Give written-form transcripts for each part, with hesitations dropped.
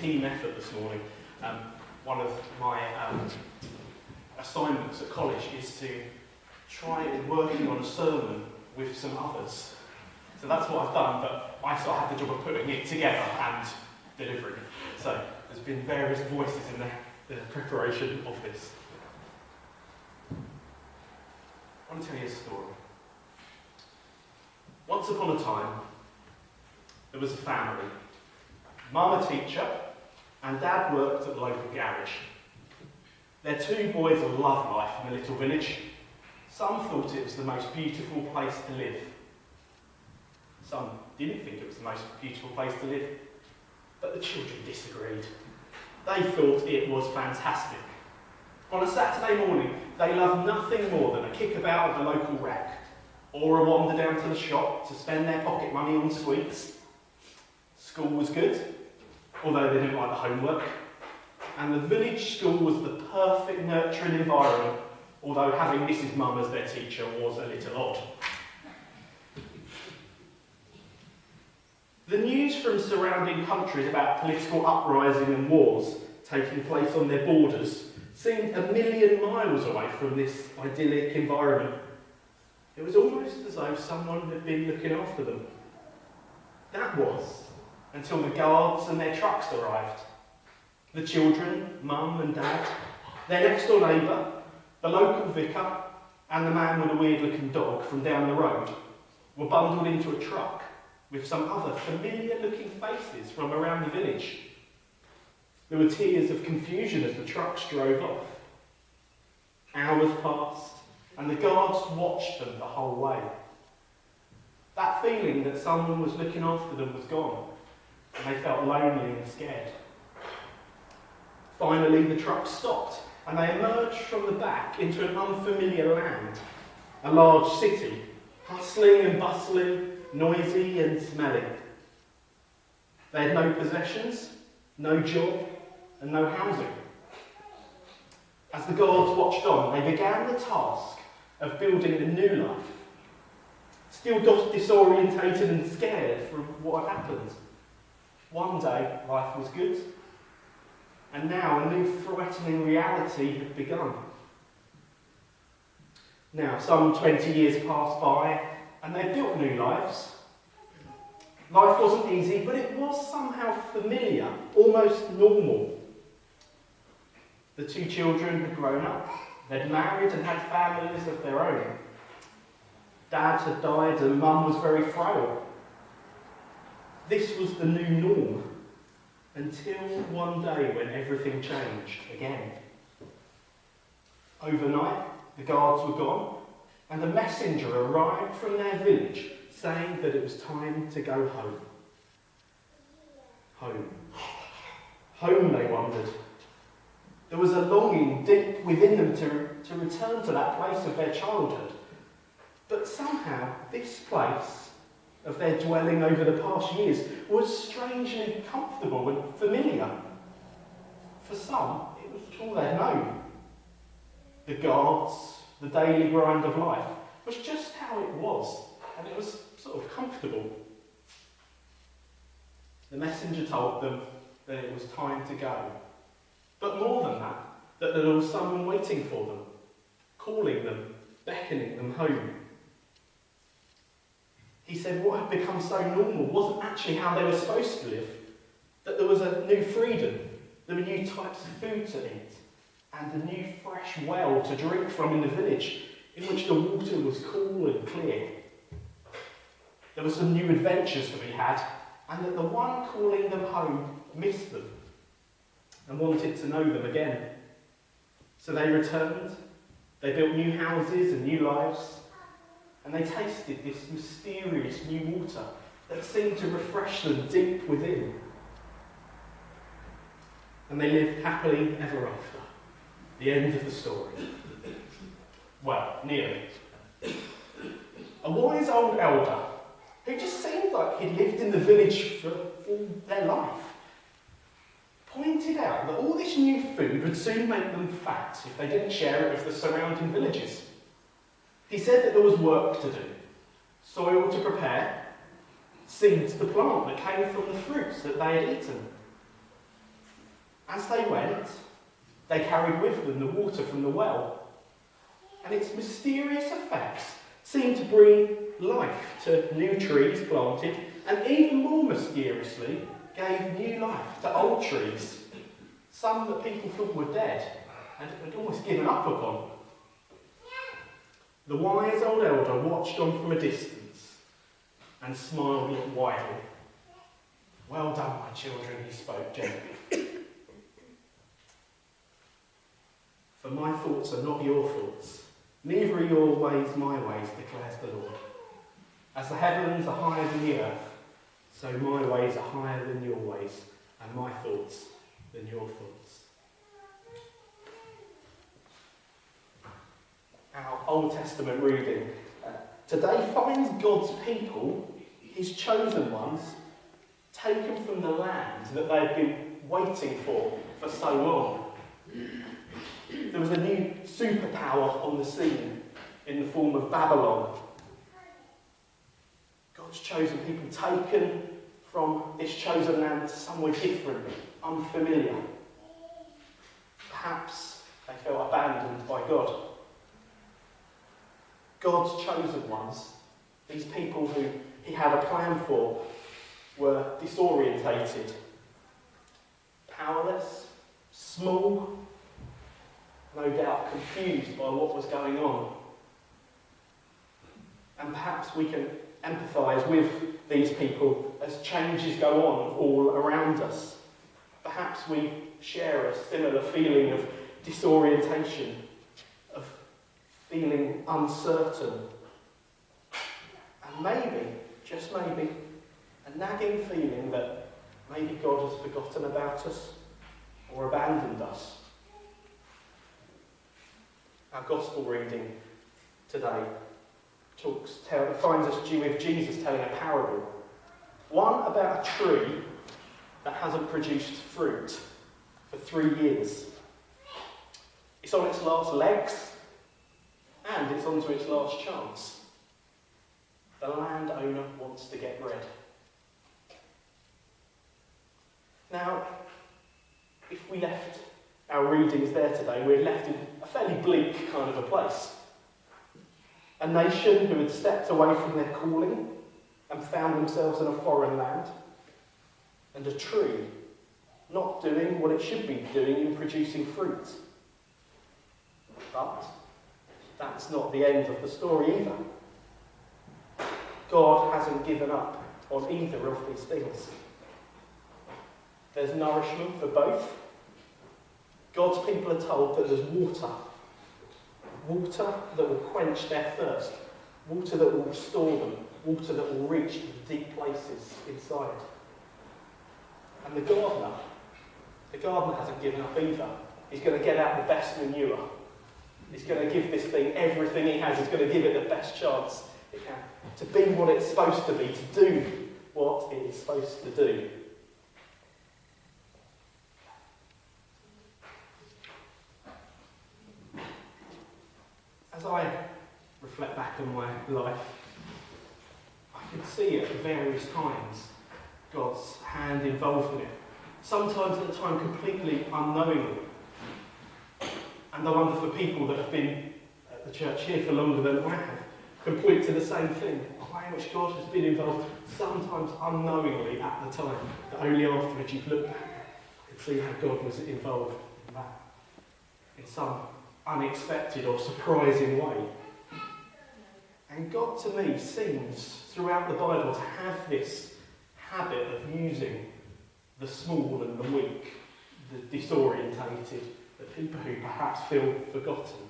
team effort this morning. One of my assignments at college is to try working on a sermon with some others. So that's what I've done, but I sort of had the job of putting it together and delivering it. So there's been various voices in the preparation of this. I want to tell you a story. Once upon a time, there was a family. Mum a teacher, and Dad worked at the local garage. Their two boys loved life in the little village. Some thought it was the most beautiful place to live. Some didn't think it was the most beautiful place to live, but the children disagreed. They thought it was fantastic. On a Saturday morning, they loved nothing more than a kickabout at the local rec, or a wander down to the shop to spend their pocket money on sweets. School was good, although they didn't like the homework, and the village school was the perfect nurturing environment, although having Mrs. Mum as their teacher was a little odd. The news from surrounding countries about political uprising and wars taking place on their borders seemed a million miles away from this idyllic environment. It was almost as though someone had been looking after them. That was, until the guards and their trucks arrived. The children, Mum and Dad, their next door neighbour, the local vicar, and the man with a weird-looking dog from down the road were bundled into a truck with some other familiar-looking faces from around the village. There were tears of confusion as the trucks drove off. Hours passed, and the guards watched them the whole way. That feeling that someone was looking after them was gone, and they felt lonely and scared. Finally, the truck stopped, and they emerged from the back into an unfamiliar land, a large city, hustling and bustling, noisy and smelly. They had no possessions, no job, and no housing. As the guards watched on, they began the task of building a new life, still disorientated and scared from what had happened. One day, life was good, and now a new frightening reality had begun. Now, some 20 years passed by, and they built new lives. Life wasn't easy, but it was somehow familiar, almost normal. The two children had grown up, they'd married and had families of their own. Dad had died and Mum was very frail. This was the new norm, until one day when everything changed again. Overnight, the guards were gone, and a messenger arrived from their village saying that it was time to go home. Home. Home, they wondered. There was a longing deep within them to return to that place of their childhood. But somehow, this place of their dwelling over the past years was strangely comfortable and familiar. For some, it was all they'd known. The guards, the daily grind of life, was just how it was, and it was sort of comfortable. The messenger told them that it was time to go. But more than that there was someone waiting for them, calling them, beckoning them home. He said what had become so normal wasn't actually how they were supposed to live, that there was a new freedom, there were new types of food to eat, and a new fresh well to drink from in the village, in which the water was cool and clear. There were some new adventures to be had, and that the one calling them home missed them and wanted to know them again. So they returned, they built new houses and new lives, and they tasted this mysterious new water that seemed to refresh them deep within. And they lived happily ever after. The end of the story. Well, nearly. A wise old elder, who just seemed like he'd lived in the village for all their life, pointed out that all this new food would soon make them fat if they didn't share it with the surrounding villages. He said that there was work to do, soil to prepare, seeds to plant that came from the fruits that they had eaten. As they went, they carried with them the water from the well, and its mysterious effects seemed to bring life to new trees planted, and even more mysteriously gave new life to old trees, some that people thought were dead and had almost given up upon. The wise old elder watched on from a distance and smiled widely. "Well done, my children," he spoke gently. "For my thoughts are not your thoughts, neither are your ways my ways, declares the Lord. As the heavens are higher than the earth, so my ways are higher than your ways, and my thoughts than your thoughts." Our Old Testament reading today finds God's people, his chosen ones, taken from the land that they've been waiting for so long. There was a new superpower on the scene in the form of Babylon. God's chosen people taken from this chosen land to somewhere different, unfamiliar. Perhaps they felt abandoned by God. God's chosen ones, these people who he had a plan for, were disorientated, powerless, small, no doubt confused by what was going on. And perhaps we can empathise with these people as changes go on all around us. Perhaps we share a similar feeling of disorientation, of feeling uncertain, and maybe, just maybe, a nagging feeling that maybe God has forgotten about us or abandoned us. Our gospel reading today finds us with Jesus telling a parable. One about a tree that hasn't produced fruit for 3 years. It's on its last legs, and it's on to its last chance. The landowner wants to get rid. Now, if we left our readings there today, we're left in a fairly bleak kind of a place. A nation who had stepped away from their calling and found themselves in a foreign land. And a tree not doing what it should be doing in producing fruit. But that's not the end of the story either. God hasn't given up on either of these things. There's nourishment for both. God's people are told that there's water. Water that will quench their thirst. Water that will restore them. Water that will reach the deep places inside. And the gardener hasn't given up either. He's going to get out the best manure. He's going to give this thing everything he has. He's going to give it the best chance it can to be what it's supposed to be, to do what it is supposed to do. As I reflect back on my life, I can see at various times God's hand involved in it. Sometimes at the time completely unknowingly. And I wonder for people that have been at the church here for longer than I have, can point to the same thing, a way in which God has been involved, sometimes unknowingly at the time, that only afterwards you've looked back and see how God was involved in that, in some unexpected or surprising way. And God to me seems, throughout the Bible, to have this habit of using the small and the weak, the disorientated, the people who perhaps feel forgotten.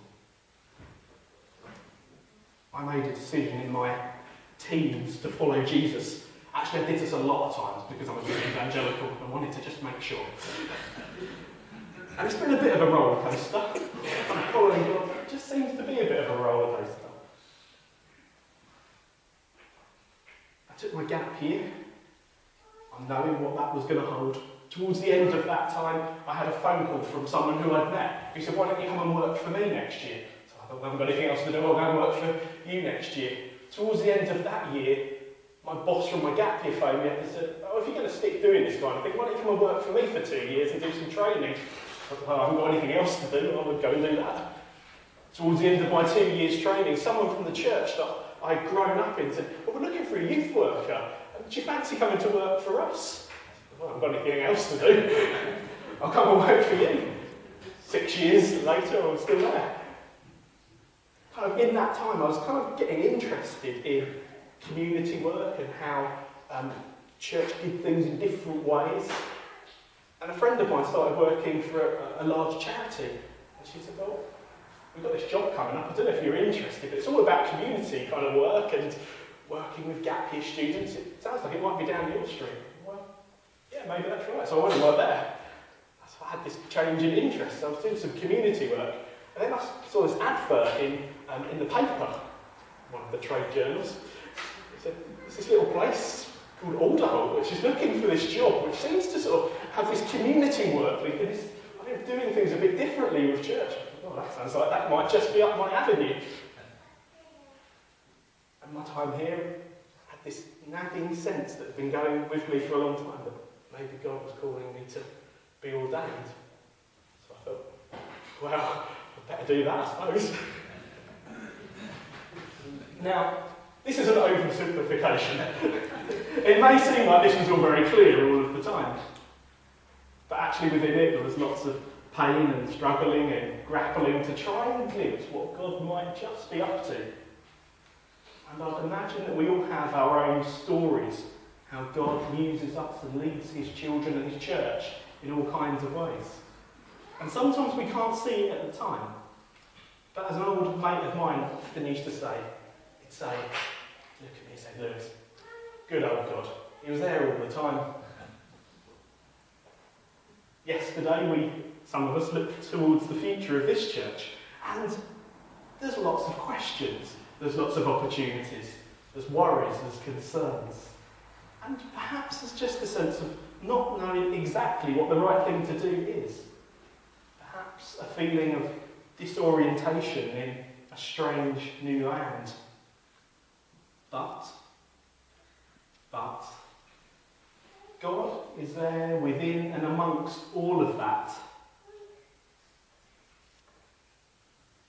I made a decision in my teens to follow Jesus. Actually, I did this a lot of times because I was really evangelical and wanted to just make sure. And it's been a bit of a roller coaster. Following God just seems to be a bit of a roller coaster. I took my gap year, unknowing what that was going to hold. Towards the end of that time, I had a phone call from someone who I'd met who said, "Why don't you come and work for me next year?" So I thought, "I haven't got anything else to do, I'll go and work for you next year." Towards the end of that year, My boss from my gap year phoned me up and said, "Oh, if you're going to stick doing this kind of thing, why don't you come and work for me for 2 years and do some training?" I thought, "Well, I haven't got anything else to do, I would go and do that." Towards the end of my 2 years training, someone from the church that I'd grown up in said, "Well, we're looking for a youth worker. Do you fancy coming to work for us?" I said, "Well, I haven't got anything else to do. I'll come and work for you." 6 years later, I was still there. Kind of in that time, I was kind of getting interested in community work and how church did things in different ways. And a friend of mine started working for a large charity. And she said, "Well, we've got this job coming up. I don't know if you're interested, but it's all about community kind of work and working with gap year students. It sounds like it might be down your street." Well, yeah, maybe that's right. So I went and worked there. So I had this change in interest. I was doing some community work. And then I saw this advert in the paper, one of the trade journals. It said, "There's this little place called Alderholt, which is looking for this job, which seems to sort of have this community work link, and it's doing things a bit differently with church." "Oh, that sounds like that might just be up my avenue." And my time here had this nagging sense that had been going with me for a long time, that maybe God was calling me to be ordained. So I thought, well, I'd better do that, I suppose. Now, this is an oversimplification. It may seem like this was all very clear all of the time, but actually within it there was lots of pain and struggling and grappling to try and glimpse what God might just be up to. And I'd imagine that we all have our own stories, how God uses us and leads his children and his church in all kinds of ways. And sometimes we can't see it at the time. But as an old mate of mine often used to say, he'd say, look at me and say, "Lewis, good old God. He was there all the time." Yesterday, some of us looked towards the future of this church, and there's lots of questions, there's lots of opportunities, there's worries, there's concerns, and perhaps there's just a sense of not knowing exactly what the right thing to do is. Perhaps a feeling of disorientation in a strange new land. But God is there within and amongst all of that.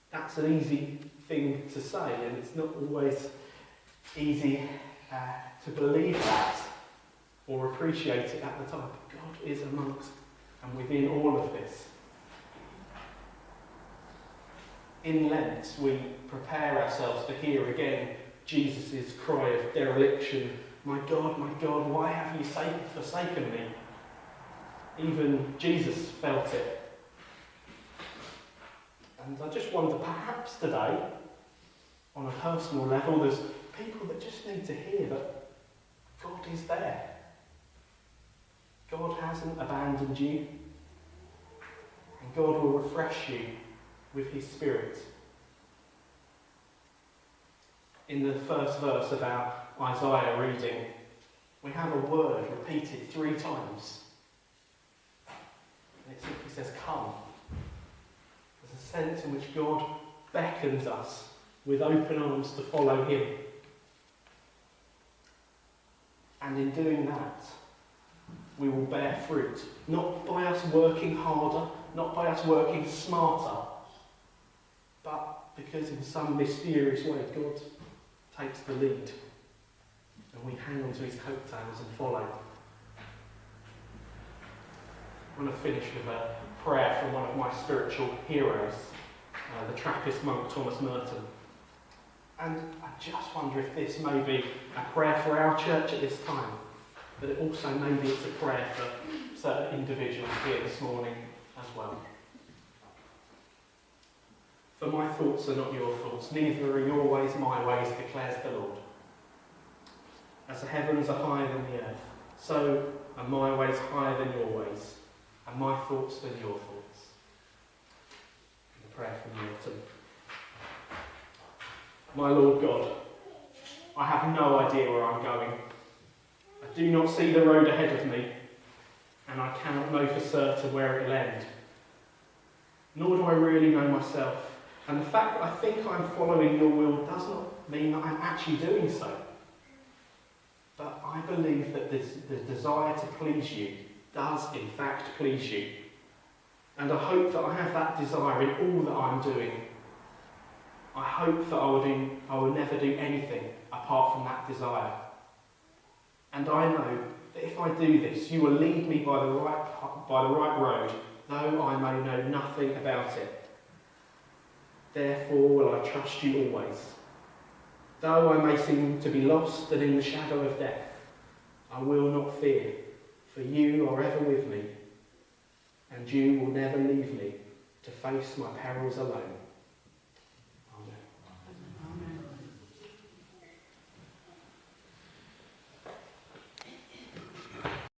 That's an easy thing to say, and it's not always easy to believe that or appreciate it at the time. But God is amongst and within all of this. In Lent, we prepare ourselves to hear again Jesus' cry of dereliction. My God, why have you forsaken me?" Even Jesus felt it. And I just wonder, perhaps today, on a personal level, there's people that just need to hear that God is there. God hasn't abandoned you. And God will refresh you with his Spirit. In the first verse of our Isaiah reading, we have a word repeated 3 times. And it simply says, "Come." There's a sense in which God beckons us with open arms to follow him. And in doing that, we will bear fruit, not by us working harder, not by us working smarter, but because in some mysterious way God takes the lead and we hang on to his coattails and follow. I want to finish with a prayer from one of my spiritual heroes, the Trappist monk Thomas Merton. And I just wonder if this may be a prayer for our church at this time, but it also maybe it's a prayer for certain individuals here this morning as well. "For my thoughts are not your thoughts, neither are your ways my ways, declares the Lord. As the heavens are higher than the earth, so are my ways higher than your ways, and my thoughts than your thoughts." And a prayer from Milton. My Lord God, I have no idea where I'm going. I do not see the road ahead of me, and I cannot know for certain where it will end. Nor do I really know myself. And the fact that I think I'm following your will does not mean that I'm actually doing so. I believe that the desire to please you does in fact please you. And I hope that I have that desire in all that I'm doing. I hope that I will never do anything apart from that desire. And I know that if I do this, you will lead me by the right road, though I may know nothing about it. Therefore will I trust you always. Though I may seem to be lost and in the shadow of death, I will not fear, for you are ever with me, and you will never leave me to face my perils alone.